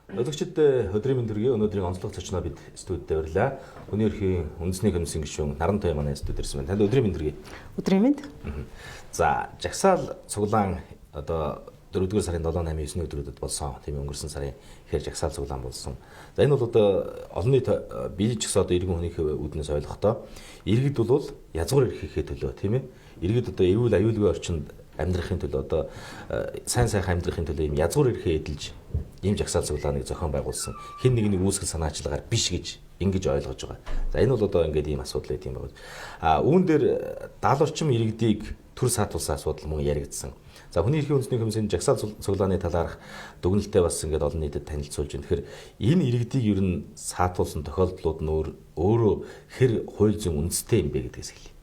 Өдөгчд өдрийн мэнд төргий өнөөдрийн онцлог зочноо бид студид урьлаа. Хүний эрхийн үндэсний комиссийн гишүүн Нарантай манай студид ирсэн байна. Танд өдрийн мэнд төргий. Өдрийн мэнд. За, жагсаал цуглаан одоо 4-р сарын 7, 8, 9 өдрүүдэд болсон. Тийм өнгөрсөн сарын ихэр жагсаал цуглаан болсон. За энэ бол одоо олон нийт бие ч гэсэн одоо иргэн хүнийхээ үднээс ойлгохдоо иргэд бол язгуур эрхийнхээ төлөө тийм ээ. Иргэд одоо эвүүл аюулгүй орчинд амьдрахын төлөө одоо сайн сайхан амьдрахын төлөө ийм язгуур эрхээ эдэлж ийм жагсаал цуглааныг зохион байгуулсан. Хэн нэгний үүсгэл санаачлагаар биш гэж ингэж ойлгож байгаа. За энэ бол одоо ингээд ийм асуудал байт юм байна. Үүн дээр 70 орчим иргэдийг төр саатуулсан асуудал мөн яригдсан. За хүний эрхийн үндэсний комиссийн жагсаал цуглааны талаарх дүгнэлтээ бас ингээд олон нийтэд танилцуулж байна. Тэгэхээр энэ иргэдийг ер нь саатуулсан тохиолдлууд нь өөрөө хэр хууль зүйн үндэстэй юм бэ гэдгээс хэлье.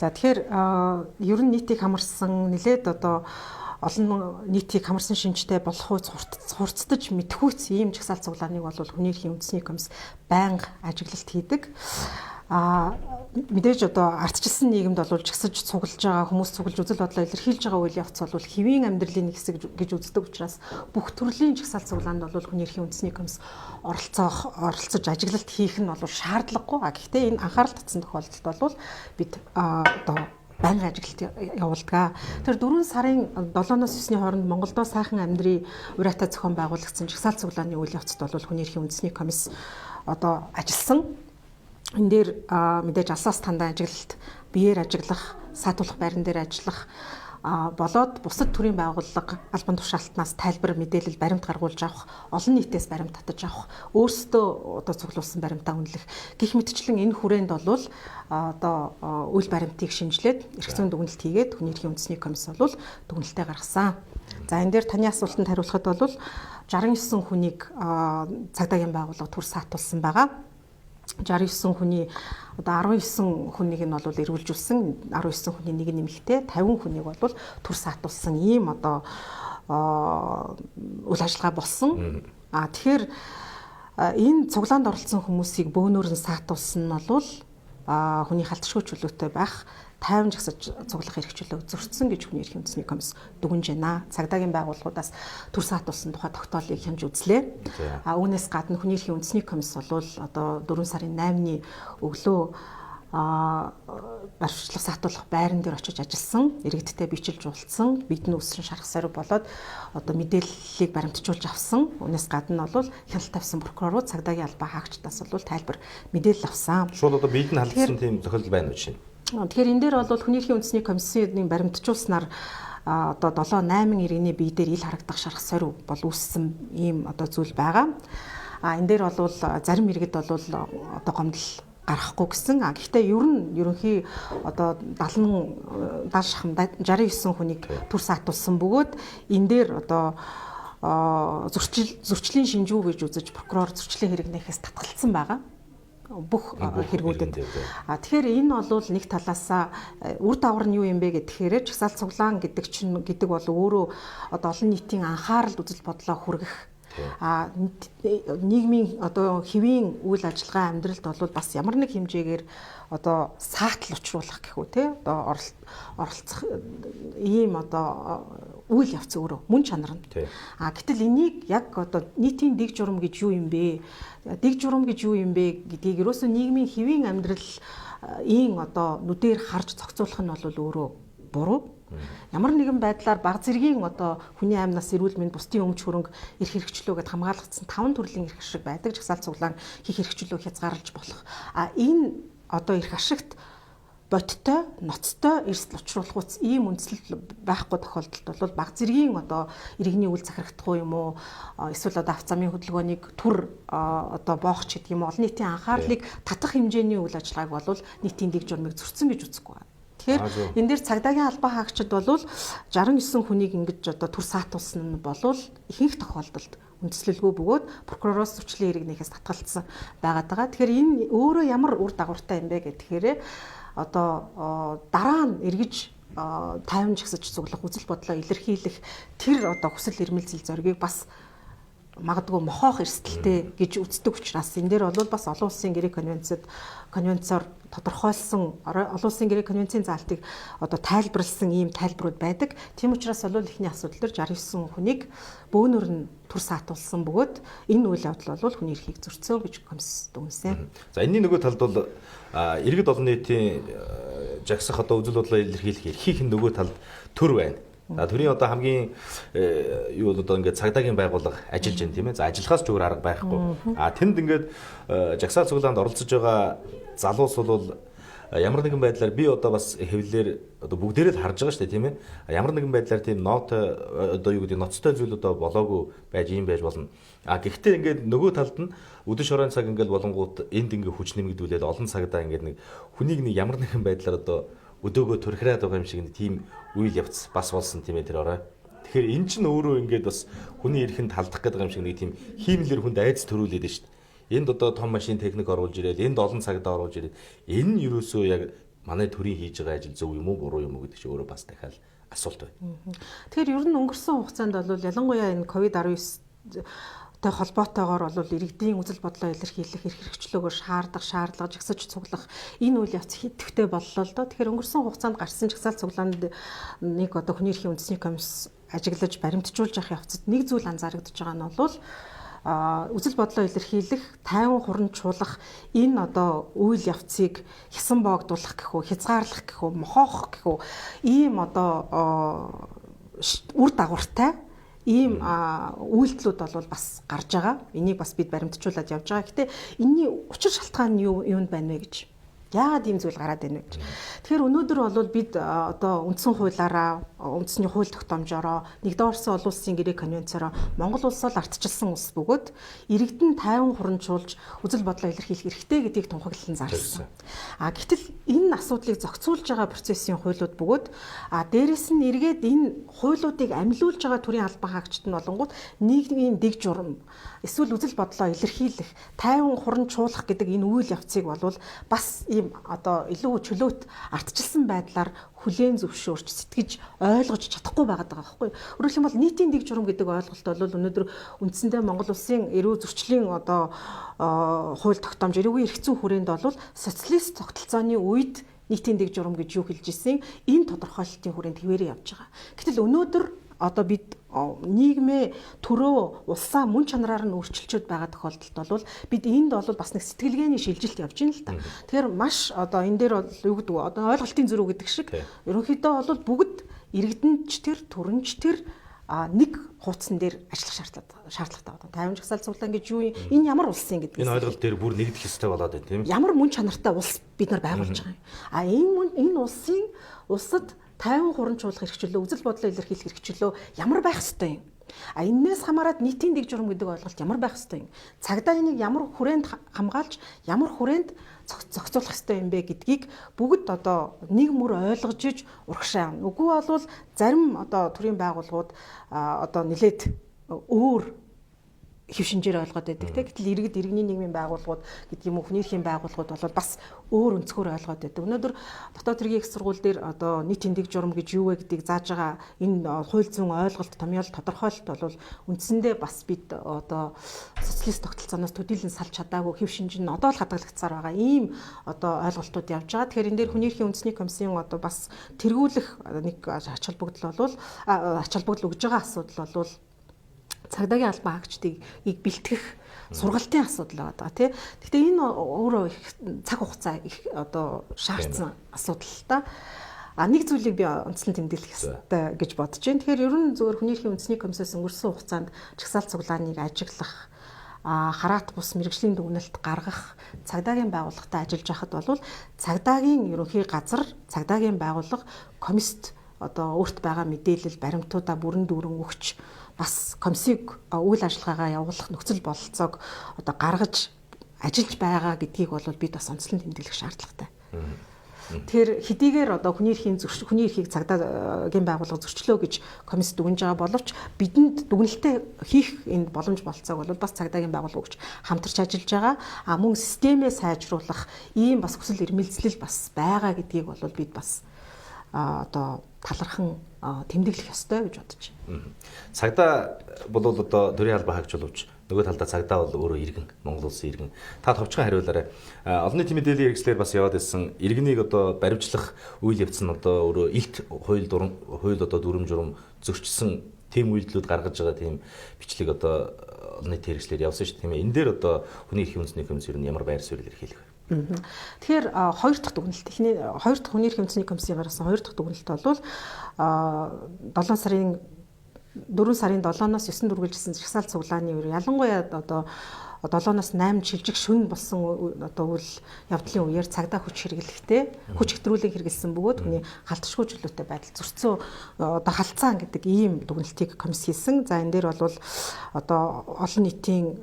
За тэгэхээр ер нь нийтийг хамарсан нэлээд одоо олон нийтийг хамарсан шинжтэй болох үс хурцдаж мэдхүйц ийм жагсаал цуглааныг бол хүний эрхийн үндэсний комисс байнга ажиглалт хийдэг. Мэдээж одоо ардчилсан нийгэмд бол жагсаж цуглаж байгаа хүмүүс цуглаж үзэл бодлоо илэрхийлж байгаа үйл явц бол хэвийн амьдралын нэг хэсэг гэж үздэг учраас бүх төрлийн жагсаал цуглаанд бол хүний эрхийн үндэсний комисс оролцож ажиглалт хийх нь бол шаардлагагүй. Гэхдээ энэ анхаарал татсан тохиолдолд бол бид одоо байнгын ажиглалт явуулдаг. Тэр 4 сарын 7-оос 9-ний хооронд Монголдо сайхан амьдрий ураатай зохион байгуулагдсан жагсаал цуглааны үйл явцад бол хүний эрхийн үндэсний комисс одоо ажилласан. Энэ дээр мэдээж алсаас тандаа ажиглалт, биеэр ажиглах, саатуулах байран дээр ажиллах болоод бусад төрлийн байгууллага албан тушаалтнаас тайлбар мэдээлэл баримт гаргуулж авах, олон нийтээс баримт татаж авах, өөрсдөө одоо цуглуулсан баримтаа үнэлэх гэх мэтчлэн энэ хүрээнд бол одоо үйл баримтыг шинжилээд эрх зүйн дүгнэлт хийгээд хүний эрхийн үндэсний комисс бол дүгнэлтээ гаргасан. За энэ дээр таны асуултанд хариулахад бол 69 хүнийг цагдаагийн байгууллага төр саатуулсан байгаа. 69 хүний одоо 19 хүнийг нь бол эргүүлжүүлсэн, 19 хүний нэг нэмэгтэй, 50 хүнийг бол төр саатуулсан ийм одоо үйл ажиллагаа болсон. Тэгэхээр энэ цуглаанд оролцсон хүмүүсийг бөөнөр нь саатуулсан нь бол хүний халтшгүй чөлөөтэй байх, тайван жагсаж цуглах эрх чөлөө зөрчсөн гэж хүний эрхийн үндэсний комисс дүгнэж байна. Цагдаагийн байгууллагуудаас төр саатуулсан тухай тогтоолыг хянж үзлээ. Үүнээс гадна хүний эрхийн үндэсний комисс бол одоо 4 сарын 8-ны өглөө баримтлах саатуулах байран дээр очиж ажилласан, иргэдтэй бичилж уулзсан, бидний үсрэн шарах сариу болоод одоо мэдээллийг баримтжуулж авсан. Үүнээс гадна бол хяналт тавьсан прокурорууд цагдаагийн албан хаагчдаас бол тайлбар мэдээлэл авсан. Шууд одоо биед нь халдсан тийм тохиолдол байна уу чинь? Тэгэхээр энэ дээр бол хүний эрхийн үндэсний комиссийн баримтжуулснаар одоо 7-8 иргэний бие дээр ил харагдах шарах сариу бол үүссэн ийм одоо зүйл байгаа. Энэ дээр бол зарим иргэд бол одоо гомдол гарахгүй гэсэн. Гэхдээ ерөнхий одоо 70 шахам 69 хүнийг төр саатуулсан бөгөөд энэ дээр одоо зөрчлийн шинжүү гэж үзэж прокурор зөрчлийн хэрэгнээс татгалцсан байгаа. Бүх хэрэгүүдэд. Тэгэхээр энэ бол нэг талаасаа үр дагавар нь юу юм бэ гэхээр жагсаал цуглаан гэдэг бол өөрөө одоо олон нийтийн анхаарал үзэл бодлоо хүргэх нийгмийн одоо хэвийн үйл ажиллагаа амьдралд бол бас ямар нэг хэмжээгээр одоо саатал учруулах гэх үү те одоо оролцох ийм одоо үйл явц өөрөө мөн чанар нь. Гэтэл энийг яг одоо нийтийн дэг журам гэж юу юм бэ? Дэг журам гэж юу юм бэ гэдгийг ерөөсөө нийгмийн хэвийн амьдрал ийн одоо нүдээр харж зохицуулах нь бол өөрөө буруу. Ямар нэгэн байдлаар баг зэргийн одоо хүний аймнаас эрүүл мэнд бусдын өмч хөрөнгө эрх хэрэгчлөөгээд хамгаалагдсан 5 төрлийн эрх ашиг байдаг жагсаал цуглаан хийх хэрэгчлөө хязгаарлаж болох. Энэ одоо эрх ашигт бодтой, ноцтой эрсдэл учруулах үс ийм үндслэл байхгүй тохиолдолд бол баг зэргийн одоо иргэний үйл захирагдахгүй юм уу эсвэл одоо авц замын хөдөлгөөнийг төр одоо боохч гэдэг юм олон нийтийн анхаарлыг татах хэмжээний үйл ажиллагааг бол нийтийн дэг журмыг зөрчсөн гэж үздэг байна. Тэгэхээр энэ дээр цагдаагийн албан хаагчид бол 69 хүнийг ингэж одоо төр саатуулсан нь бол ихэнх тохиолдолд үндэслэлгүй бөгөөд прокуророос зөрчлийн хэрэгнээс татгалцсан байгаад байгаа. Тэгэхээр энэ өөрөө ямар үр дагавартай юм бэ гэхээр одоо дараа нь эргэж тайван жагсаж цуглах үзэл бодлоо илэрхийлэх тэр одоо хүсэл эрмэлзэл зоригийг бас магадгүй мохоох эрсдэлтэй гэж үздэг учраас энэ дээр бол бас олон улсын гэрээ конвенцоор тодорхойлсон олон улсын гэрээ конвенцийн заалтыг одоо тайлбарлсан ийм тайлбарууд байдаг. Тийм учраас бол ихний асуудал дээр 69 хүнийг бөөнөр нь түр саатуулсан бөгөөд энэ үйл явдал бол хүний эрхийг зөрчсөн гэж комисс дүгнэсэн. За энэний нөгөө талд бол иргэд олон нийтийн жагсах одоо үзэл бодлоо илэрхийлэх эрхийнх нь нөгөө талд төр байна. Төрийн одоо хамгийн юу одоо ингээд цагдаагийн байгууллага ажиллаж байна тийм ээ. За ажиллахаас ч өөр арга байхгүй. Тэнд ингээд жагсаал цуглаанд оролцож байгаа залуус бол ямар нэгэн байдлаар би одоо бас хэвлэлээр одоо бүгдээрээ л харж байгаа шүү дээ тийм ээ. Ямар нэгэн байдлаар тийм ноот одоо юу гэдэг ноцтой зүйл одоо болоогүй байж ийм байж болно. Гэхдээ ингээд нөгөө талд нь өдөр шорон цаг ингээд болонгууд энд ингээд хүч нэмэгдүүлээд олон цагдаа ингээд нэг хүнийг нэг ямар нэгэн байдлаар одоо өдөөгөө турхираад байгаа юм шиг нэг тийм үйл явц бас болсон тийм ээ тэр орой. Тэгэхээр эн чинь өөрөө ингээд бас хүний эрхэнд талдах гэдэг юм шиг нэг тийм хиймлэр хүнд айц төрүүлээд нь шүү дээ. Энд одоо том машин техник оруулж ирээд энд олон цагдаа оруулж ирээд энэ нь юусоо яг манай төрийн хийж байгаа ажил зөв юм уу буруу юм уу гэдэг чинь өөрөө бас дахиад асуулт байна. Тэгэхээр ер нь өнгөрсөн хугацаанд бол ялангуяа энэ COVID-19 тэй холбоотойгоор бол иргэдийн үзэл бодлоо илэрхийлэх эрх хэрэгчлөөгөө шаардлага жагсаж цуглах энэ үйл явц хэдвэхтэй боллоо л доо. Тэгэхээр өнгөрсөн хугацаанд гарсан жагсаал цуглаанд нэг одоо хүний эрхийн үндэсний комисс ажиглаж баримтжуулж явах явцад нэг зүйл анзаарэгдэж байгаа нь бол үзэл бодлоо илэрхийлэх, тайван хуран чуулах энэ одоо үйл явцыг хясан боогдуулах гэх үү, хязгаарлах гэх үү, мохоох гэх үү ийм одоо үр дагавартай ийм үйлдэлүүд бол бас гарч байгаа. Энийг бас бид баримтжуулаад явж байгаа. Гэтэ энэний учир шалтгаан нь юунд байна вэ гэж? Яагаад ийм зүйл гараад байна вэ гэж. Тэгэхээр өнөөдөр бол бид одоо үндсэн хуулиараа, үндэсний хууль тогтоомжороо, нэгдүгээр Орсын олон улсын гэрээ конвенцороо Монгол улс бол ардчилсан улс бөгөөд иргэдэн тайван хурамжуулж үзэл бодлоо илэрхийлэх эрхтэй гэдгийг тунхаглан зарласан. Гэтэл энэ асуудлыг зохицуулж байгаа процессын хуулиуд бөгөөд дээрэс нь эргээд энэ хуулиудыг амилуулж байгаа төрийн албан хаагчид нь болонгууд нийгмийн дэг журам эсвэл үзэл бодлоо илэрхийлэх, тайван хурамжуулах гэдэг энэ үйл явцыг бол бас ийм одоо илүү чөлөөт ардчилсан байдлаар хүлээн зөвшөөрч сэтгэж ойлгож чадахгүй байгаад байгаа байхгүй. Өөрөөр хэлбэл нийтийн дэг журам гэдэг ойлголт бол өнөөдөр үндсэндээ Монгол улсын эрүү зөрчлийн одоо хууль тогтоомж эрүүгийн эрх зүйн хүрээнд бол социалист тогтолцооны үед нийтийн дэг журам гэж юу хэлж ирсэн энэ тодорхойлолтын хүрээнд хэвээрээ явж байгаа. Гэтэл өнөөдөр одоо бид нийгмээ төрөө улсаа мөн чанараар нь өөрчилчөөд байгаа тохиолдолд бол бид энд бол бас нэг сэтгэлгээний шилжилт явж байна л да. Тэгэхээр маш одоо энэ дээр бол юу гэдэг вэ? Одоо ойлголтын зөрүү гэдэг шиг ерөнхийдөө бол бүгд иргэдэнч тэр төрөнч тэр нэг хуудсан дээр ажиллах шаардлагатай байна. Тайван жагсаал цуглаан гэж юу юм? Энэ ямар улс юм гэдэг. Энэ ойлголт дээр бүр нэгдэх ёстой болоод байна тийм ээ. Ямар мөн чанартай улс бид нар байгуулж байгаа юм. Энэ улсад тайван хурамжуулах хэрэгчлөө, үзэл бодлоо илэрхийлэх хэрэгчлөө ямар байх ёстой юм? Энээс хамаарат нийтийн дэг журам гэдэг ойлголт ямар байх ёстой юм? Цагдаа энийг ямар хүрээнд хамгаалж, ямар хүрээнд зохицуулах ёстой юм бэ гэдгийг бүгд одоо нэг мөр ойлгож иж урагшаа авна. Үгүй бол зарим одоо төрийн байгууллагууд одоо нэлээд өөр хэв шинжээр ойлгоод байдаг те. Гэтэл иргэд иргэний нийгмийн байгууллагууд гэдэг юм уу хүний эрхийн байгууллагууд бол бас өөр өнцгөр ойлгоод байдаг. Өнөөдөр дотоод хэргийн их сургууль дээр одоо нийтийн дэг журам гэж юу вэ гэдгийг зааж байгаа энэ хууль зүйн ойлголт томьёол тодорхойлолт бол үндсэндээ бас бид одоо социалист тогтолцооноос төдийлөн салж чадаагүй хэв шинж нь одоо л хадгалагдсаар байгаа ийм одоо ойлголтууд явж байгаа. Тэгэхээр энэ дээр хүний эрхийн үндэсний комиссийн одоо бас тэргүүлэх нэг ач холбогдол өгж байгаа асуудал бол цагдаагийн албан хаагчдыг бэлтгэх сургалтын асуудал байгаа тий. Гэхдээ энэ өөрөө их цаг хугацаа их одоо шаардсан асуудал л та. Нэг зүйлийг би онцлон тэмдэглэх хэрэгтэй гэж бодож байна. Тэгэхээр ер нь зөвхөн хүний эрхийн үндэсний комиссаас өнгөрсөн хугацаанд жагсаал цуглааныг ажиглах, хараат бус мэргэжлийн дүгнэлт гаргах, цагдаагийн байгууллагатай ажиллаж байхад бол цагдаагийн ерөнхий газар, цагдаагийн байгууллага комист одоо өөрт байгаа мэдээлэл баримтуудаа бүрэн дүүрэн өгч бас комиссийг үйл ажиллагаагаа явуулах нөхцөл бололцоог одоо гаргаж ажиллаж байгаа гэдгийг бол бид бас онцлон тэмдэглэх шаардлагатай. Тэгэхээр хэдийгээр одоо хүний эрхийг цагдаагийн байгууллага зөрчлөө гэж комисс дүгнэж байгаа боловч бидэнд дүгнэлтээ хийх энэ боломж болцоог бол бас цагдаагийн байгууллага өгч хамтарч ажиллаж байгаа. Мөн системээ сайжруулах ийм бас хүсэл эрмэлзлэл бас байгаа гэдгийг бол бид бас одоо талархан тэмдэглэх ёстой гэж бодож байна. Цагдаа бол одоо төрийн албан хаагч боловч нөгөө талдаа цагдаа бол өөрөө иргэн, Монгол улсын иргэн. Та товчхон хариулаарай. Олон нийтийн мэдээллийн хэрэгслэр бас яваад ирсэн иргэнийг одоо баримтлах үйл явц нь одоо өөрөө илт хууль одоо дүрм журм зөрчилсөн тийм үйлдэлүүд гаргаж байгаа тийм бичлэг одоо олон нийтийн хэрэгслэр явсан шүү дээ тийм ээ. Энэ дээр одоо хүний эрхийн үндэсний комисс ер нь ямар байр суурь илэрхийлэх вэ? Тэгэхээр хоёр дахь дүгнэлт эхний хоёр дахь хүний эрхийн үндэсний комиссийн гаргасан хоёр дахь дүгнэлт бол 4 сарын 7-оос 9 дүргэлжсэн жагсаал цуглааны үеэр ялангуяа одоо 7-оос 8 шилжих шөнө болсон одоо үйл явдлын үеэр цагдаа хүч хэрэглэхдээ хүч хэтрүүлэн хэрэгэлсэн бөгөөд хүний халтшгүй чөлөөтэй байдал зөрчсөн одоо халдцаан гэдэг ийм дүгнэлтийг комисс хийсэн. За энэ дээр бол одоо олон нийтийн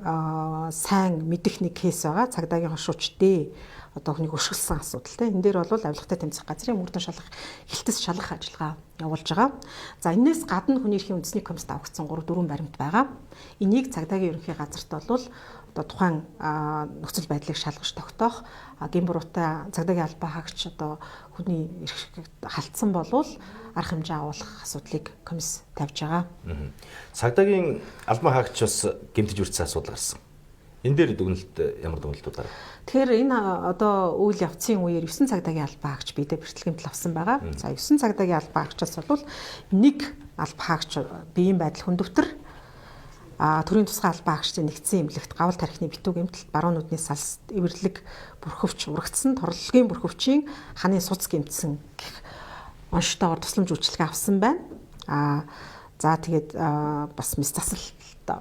сайн мэдэх нэг кейс байгаа. Цагдаагийн хошууч дээ одоо хүнийг өшгөлсөн асуудал те. Энэ дээр бол авилгатай тэмцэх газрын мөрдөн шалгах хилтэс шалгах ажиллагаа явуулж байгаа. За энэс гадна хүний эрхийн үндэсний комиссд авагдсан 3-4 баримт байгаа. Энийг цагдаагийн ерөнхий газарт бол одоо тухайн нөхцөл байдлыг шалгаж тогтоох гин буруутай цагдаагийн албан хаагч одоо хүний эрх халтсан болвол арга хэмжээ агуулах асуудлыг комисс тавьж байгаа. Цагдаагийн албан хаагч бас гэмтэж үрцсэн асуудал гарсан. Энэ дээр дүгнэлт ямар дүгнэлтүүд гарав? Тэгэхээр энэ одоо үйл явцын үеэр 9 цагдаагийн албан хаагч биедээ бэрхтэлгэмтэл авсан байгаа. За 9 цагдаагийн албан хаагчаас бол нэг албан хаагч биеийн байдал хүндөвтөр төрийн тусгай албан хаагчдын нэгдсэн эмнэлэгт гавал тархины битүү гэмтэлт баруун нүдний салс эвэрлэг бүрхөвч урагдсан торлогийн бүрхөвчийн ханы суц гэмтсэн гэх онцтойгоор тусламж үйлчилгээ авсан байна. За тэгээд бас мэс засалт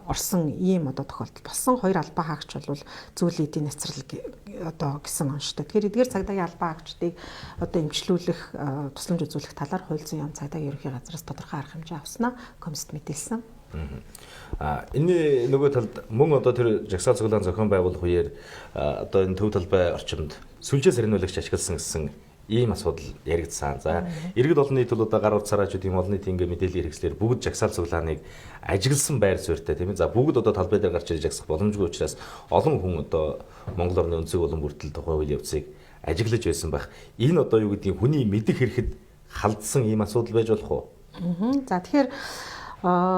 орсон ийм одоо тохиолдол болсон. Хоёр албан хаагч бол зүйлийн эдийн нацрал одоо гэсэн онцтой. Тэгэхээр эдгээр цагдаагийн албан хаагчдыг одоо эмчлүүлэх, тусламж үзүүлэх талаар хууль зүйн яам цагдаагийн ерөнхий газраас тодорхой арга хэмжээ авснаа комиссд мэдээлсэн. Энэ нөгөө талд мөн одоо тэр жагсаал цуглаан зохион байгуулах үеэр одоо энэ төв талбай орчимд сүлжээ сарниулагч ашигласан гэсэн ийм асуудал яригдсан. За иргэд олон нийт бол одоо гар утсаараа ч тийм олон нийтийн ингээ мэдээллийн хэрэгслэр бүгд жагсаал цуглааныг ажигласан байр суурьтай тийм ээ. За бүгд одоо талбай дээр гарч ирж жагсах боломжгүй учраас олон хүн одоо Монгол орны өнцөг болон бүртэл тухайн үйл явцыг ажиглаж байсан байх. Энэ одоо юу гэдгийг хүний мэдэх хэрэгэд халдсан ийм асуудал байж болох уу? За тэгэхээр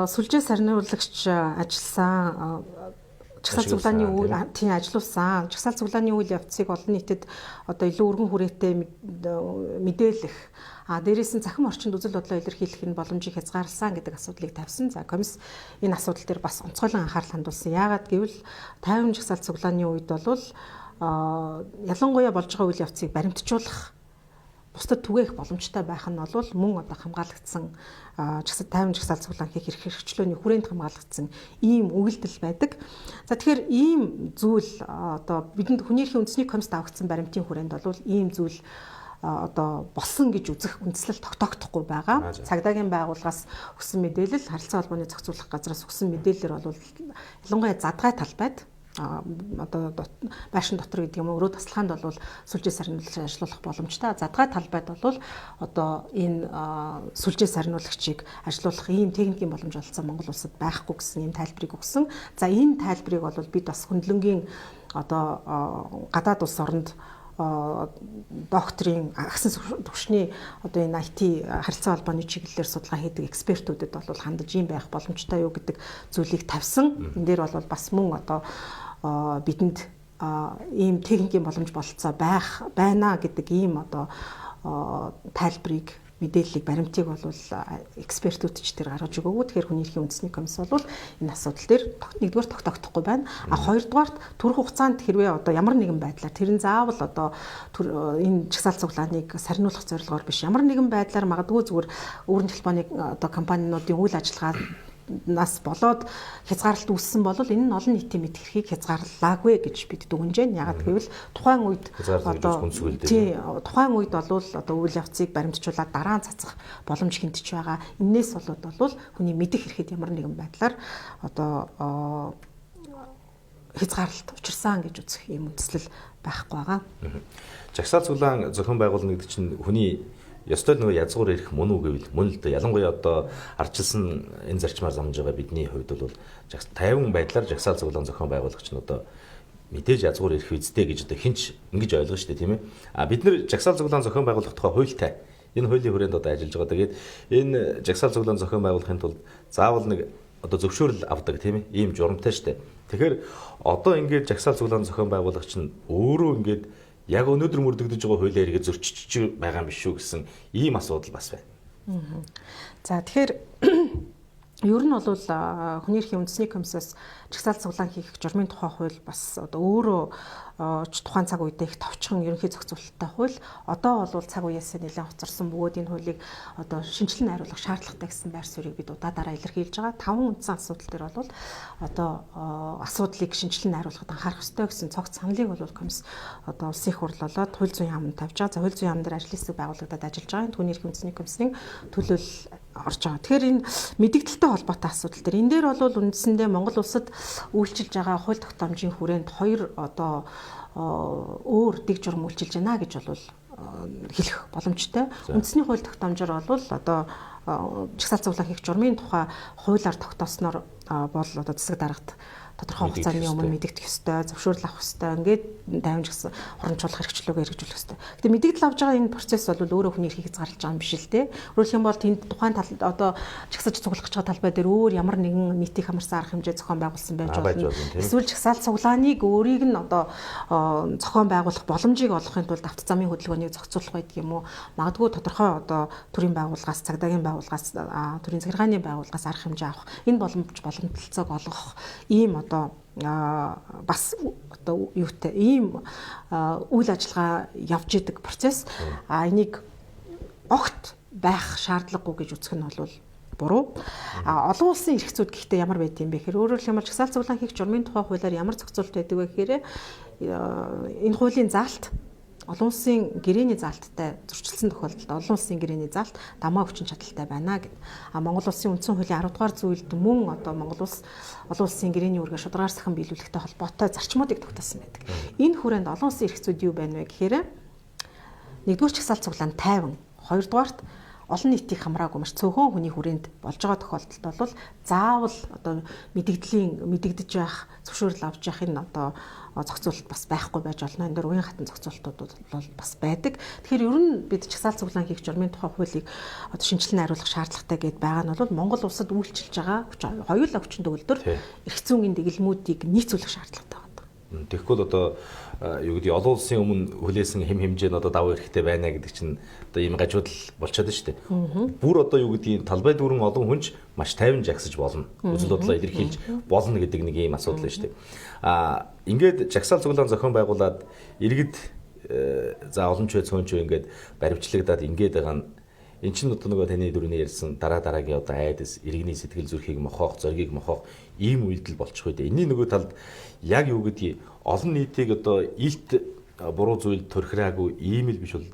сүлжээ сарниулагч ажилласан жагсаал цуглааны үйл тийм ажилласан. Жагсаал цуглааны үйл явцыг олон нийтэд одоо илүү өргөн хүрээтэй мэдээлэх дээрээс нь захим орчинд үзэл бодлоо илэрхийлэх нь боломжийг хязгаарласан гэдэг асуудлыг тавьсан. За комисс энэ асуудал дээр бас онцгойлон анхаарал хандуулсан. Яагаад гэвэл 50 жагсаал цуглааны үед бол ялангуяа болж байгаа үйл явцыг баримтжуулах бусдад түгээх боломжтой байх нь бол мөн одоо хамгаалагдсан 50 жагсаал цуглаан хийх хэрэгчлөөний хүрээнд хамгаалагдсан ийм өгүүлбэл байдаг. За тэгэхээр ийм зүйл одоо бидэнд хүний эрхийн үндэсний комиссд авагдсан баримтын хүрээнд бол ийм зүйл одоо болсон гэж үзэх үндслэл тогтоогдохгүй байгаа. Цагдаагийн байгууллагаас өгсөн мэдээлэл, харилцаа холбооны зохицуулах газраас өгсөн мэдээлэлээр бол ялангуяа задгай талбайд одоо байшин дотор гэдэг юм өрөө таслаханд бол сүлжээ сарниулагч ажиллах боломжтой. Задгай талбайд бол одоо энэ сүлжээ сарниулагчийг ажиллуулах ийм техникийн боломж олцсон Монгол улсад байхгүй гэсэн ийм тайлбарыг өгсөн. За энэ тайлбарыг бол бид бас хөндлөнгийн одоо гадаад улс оронд докторийн агсан түвшний одоо энэ IT харилцаа холбооны чиглэлээр судалгаа хийдэг экспертүүдэд бол хандаж ийм байх боломжтой юу гэдэг зүйлийг тавьсан. Энэ дээр бол бас мөн одоо бидэнд ийм техникийн боломж бололцоо байна гэдэг ийм одоо тайлбарыг мэдээллийг баримтыг бол экспертүүд ч тэр гаргаж өгөөгүй. Тэгэхээр хүний эрхийн үндэсний комисс бол энэ асуудал дээр нэгдүгээр тогтоогдохгүй байна. Хоёрдугаарт төрөх хугацаанд хэрвээ одоо ямар нэгэн байдлаар тэрэн заавал одоо энэ жагсаал цуглааныг сарниулах зорилгоор биш ямар нэгэн байдлаар магадгүй зүгээр өөрийн телефоны одоо компаниудын үйл ажиллагаа нас болоод хязгаарлалт үүссэн бол энэ нь олон нийтийн мэд хэрхийг хязгаарлаагүй гэж бид дүгнэж байна. Ягаад гэвэл тухайн үед одоо тухайн үед бол одоо үйл явцыг баримтжуулаад дараа нь цацах боломж хэмтэж байгаа. Энээс болоод бол хүний мэдэх хэрхэд ямар нэгэн байдлаар одоо хязгаарлалт учирсан гэж үзэх юм үндэслэл байхгүй байгаа. Жагсаал цуглаан зохион байгуулна гэдэг чинь хүний ёстой нөгөө язгуур ирэх мөн үү гэвэл мөн л дээ. Ялангуяа одоо ардчилсан энэ зарчмаар замж байгаа бидний хувьд бол 50 байдлаар жагсаал цуглаан зохион байгуулагч нь одоо мэдээж язгуур ирэх үедтэй гэж одоо хинч ингэж ойлгож штэ тийм ээ. Бид нэр жагсаал цуглаан зохион байгуулах тухай хуультай Энэ хуулийн хүрээнд одоо ажиллаж байгаа. Тэгээд энэ жагсаал цуглаан зохион байгуулахын тулд заавал нэг одоо зөвшөөрөл авдаг тийм ээ. Ийм журамтай штэ. Тэгэхээр одоо ингээд жагсаал цуглаан зохион байгуулагч нь өөрөө ингээд яг өнөөдөр мөрдөгдөж байгаа хуулиар иргэ зөрчиж байгаа юм биш үү гэсэн ийм асуудал бас байна. За тэгэхээр ер нь бол хүний эрхийн үндэсний комиссаас жагсаал цуглаан хийх журмын тухай хууль бас одоо өөрөө тухайн цаг үедээ их товчхон ерөнхий зохицуулалттай хууль. Одоо бол цаг үеэсээ нэлээд хоцорсон бөгөөд энэ хуулийг одоо шинжилэн найруулах шаардлагатай гэсэн байр суурийг бид удаадараа илэрхийлж байгаа. 5 үндсэн асуудал дээр бол одоо асуудлыг шинжилэн найруулахад анхаарах ёстой гэсэн цогц саналыг бол комисс одоо улсын их хурл болоод хууль зүйн яамд тавьж байгаа. За хууль зүйн яамд дээр ажил хэсэг байгуулагдаад ажиллаж байгаа. Түүний эрхийн үндэсний комиссийн төлөөлөл орж байгаа. Тэгэхээр энэ мэдэгдэлтэй холбоотой асуудал дээр энэ дээр бол үндсэндээ Монгол улсад үйлчилж байгаа хууль тогтоомжийн хүрээнд хоёр одоо өөр дэг журам үйлчилж байна гэж бол хэлэх боломжтой. Үндэсний хууль тогтоомжоор бол одоо жагсаал цуглаан хийх журмын тухай хуулиар тогтоосноор бол одоо засаг дарагт тодорхой хугацааны өмнө мэдэгдэх ёстой, зөвшөөрөл авах ёстой. Ингээд тайван жагсан хурамчлуулах хэрэгчлөөгөө хэрэгжүүлэх ёстой. Гэтэ мэдэгдэл авж байгаа энэ процесс бол өөрөө хүний эрхийг хязгаарлаж байгаа юм биш л дээ. Өөрөөр хэлбэл тэнд тухайн тал одоо жагсаж цуглах гэж байгаа талбай дээр өөр ямар нэгэн нийтийг хамарсан арга хэмжээ зохион байгуулсан байж болно. Эсвэл жагсаал цуглааныг өөрийг нь одоо зохион байгуулах боломжийг олохын тулд авто замын хөдөлгөөнийг зохицуулах байдаг юм уу? Магадгүй тодорхой одоо төрийн байгууллагаас, цагдаагийн байгууллагаас, төрийн захиргааны байгууллагаас арга хэмжээ авах энэ боломжтой олгох ийм одоо бас одоо юутай ийм үйл ажиллагаа явж идэг процесс энийг огт байх шаардлагагүй гэж үзэх нь бол буруу. Олон улсын эрхцүүд гэхдээ ямар байд юм бэ гэхээр өөрөөр хэлбэл жагсаал цуглаан хийх журмын тухай хуулиар ямар зохицуулт байдаг вэ гэхээр энэ хуулийн заалт олон улсын гэрээний заалттай зөрчилсөн тохиолдолд олон улсын гэрээний заалт дамаа хүчин чадалтай байна гэд. Монгол улсын үндсэн хуулийн 10 дугаар зүйлд мөн одоо Монгол улс олон улсын гэрээний үүргээ шударгаар сахин биелүүлэхтэй холбоотой зарчмуудыг тогтоосон байдаг. Энэ хүрээнд олон улсын эрхцүүд юу байна вэ гэхээр нэгдүгээр жагсаал цуглаан тайван, хоёрдугаарт олон нийтийг хамраагүй маш цөөхөн хүний хүрээнд болж байгаа тохиолдолд бол заавал одоо мэдэгдэж байх зөвшөөрөл авч явах энэ одоо зохицуулалт бас байхгүй байж болно. Энэ дээр уян хатан зохицуултууд бол бас байдаг. Тэгэхээр ер нь бид жагсаал цуглаан хийх журмын тухай хуулийг одоо шинжилэн найруулах шаардлагатай гэдээ байгаа нь бол Монгол улсад үйлчилж байгаа хоёулаа хүчин төгөлдөр эрх зүйн дэглэмүүдийг нийцүүлэх шаардлагатай байна. Тэгэхгүй л одоо юу гэдэг олон улсын өмнө хүлээсэн хэм хэмжээ нь одоо даваа эрэхтэй байна гэдэг чинь одоо ийм гажуудал болчиход шүү дээ. Бүр одоо юу гэдгийг талбай дүүрэн олон хүнч маш тайван жагсаж болно. Үзэл бодлоо илэрхийлж болно гэдэг нэг ийм асуудал шүү дээ. Ингээд жагсаал цуглаан зохион байгуулад иргэд за олон ч бай цөөн ч бай ингээд баримтлагдаад ингээд байгаа нь эн чинь одоо нөгөө таны дөрөвний ярьсан дараагийн одоо айдас иргэний сэтгэл зүрхийг мохоох, зоригийг мохоох ийм үйлдэл болчих үү. Энийн нөгөө талд яг юу гэдгийг олон нийтийг одоо илт буруу зүйл төрхраагүй ийм л биш бол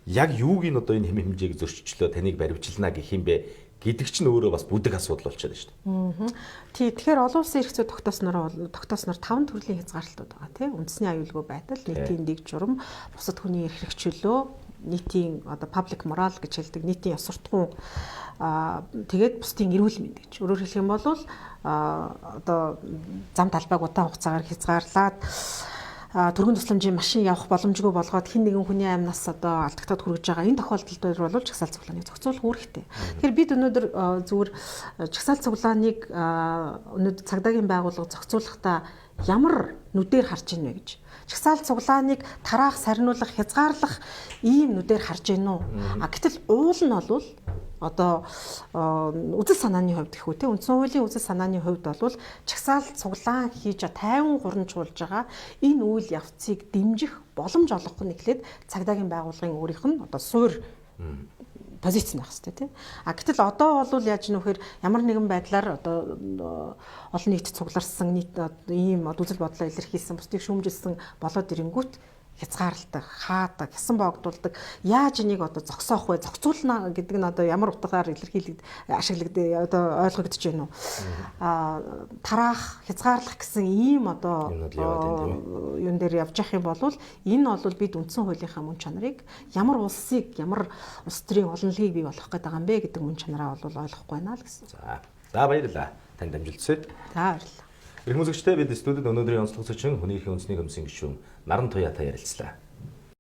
яг юуг нь одоо энэ хэм хэмжээг зөрчилөө таныг баримжилна гэх юм бэ гэдэг чинь өөрөө бас бүдэг асуудал болчиход байна шүү дээ. Тэгэхээр олон улсын эрхцүүд тогтоосноор 5 төрлийн хязгаарлалтууд байгаа тийм. Үндэсний аюулгүй байдал, нийтийн дэг журам, бусад хүний эрх хэрэгчлөө, нийтийн одоо public moral гэж хэлдэг, нийтийн ёс суртахуун, тэгээд бусдын эрүүл мэнд гэж. Өөрөөр хэлэх юм бол одоо зам талбайг удаан хугацаагаар хязгаарлаад төргөн тусламжийн машин явах боломжгүй болгоод хэн нэгэн хүний амнаас одоо алдагтаад хүрэж байгаа энэ тохиолдолд бол жагсаал цуглааныг зохицуулах үүрэгтэй. Тэгэхээр бид өнөөдөр зүгээр жагсаал цуглааныг өнөөдөр цагдаагийн байгууллага зохицуулахдаа ямар нүдээр харж байна вэ гэж. Жагсаал цуглааныг тараах, сарниулах, хязгаарлах ийм нүдээр харж байна уу? Гэтэл уул нь бол одоо үзэл санааны хувьд гэх үү те үндсэн хуулийн үзэл санааны хувьд бол жагсаал цуглаан хийж тайван хурамжуулж байгаа энэ үйл явцыг дэмжих боломж олгох нь эхлээд цагдаагийн байгууллагын өөрийнх нь одоо суур позиц байх хэрэгтэй тийм. Гэтэл одоо бол яаж нөхөр ямар нэгэн байдлаар одоо олон нийт цугларсан нийт ийм үзэл бодлоо илэрхийлсэн бусдыг шүүмжилсэн болоод ирэнгүүт хязгаарладаг, хаадаг, хясан боогдуулдаг. Яаж энийг одоо зогсоох вэ? Зохицуулна гэдэг нь одоо ямар утгаар ашиглагдээ одоо ойлгогдож байна уу? Тараах, хязгаарлах гэсэн ийм одоо юун дээр явж явах юм бол энэ бол бид үндсэн хуулийнхаа мөн чанарыг ямар улсыг, ямар улс төрийн олон лигийг бий болгох гэдэг юм бэ гэдэг мөн чанараа бол ойлгохгүй байна л гэсэн. За баярлалаа. Танд амжилт. За баярлалаа. Ирэх мөсөгчтэй бид студид өнөөдрийн онцлог зочин хүний эрхийн үндэсний комиссийн гишүүн Наран Туяатай ярилцлаа.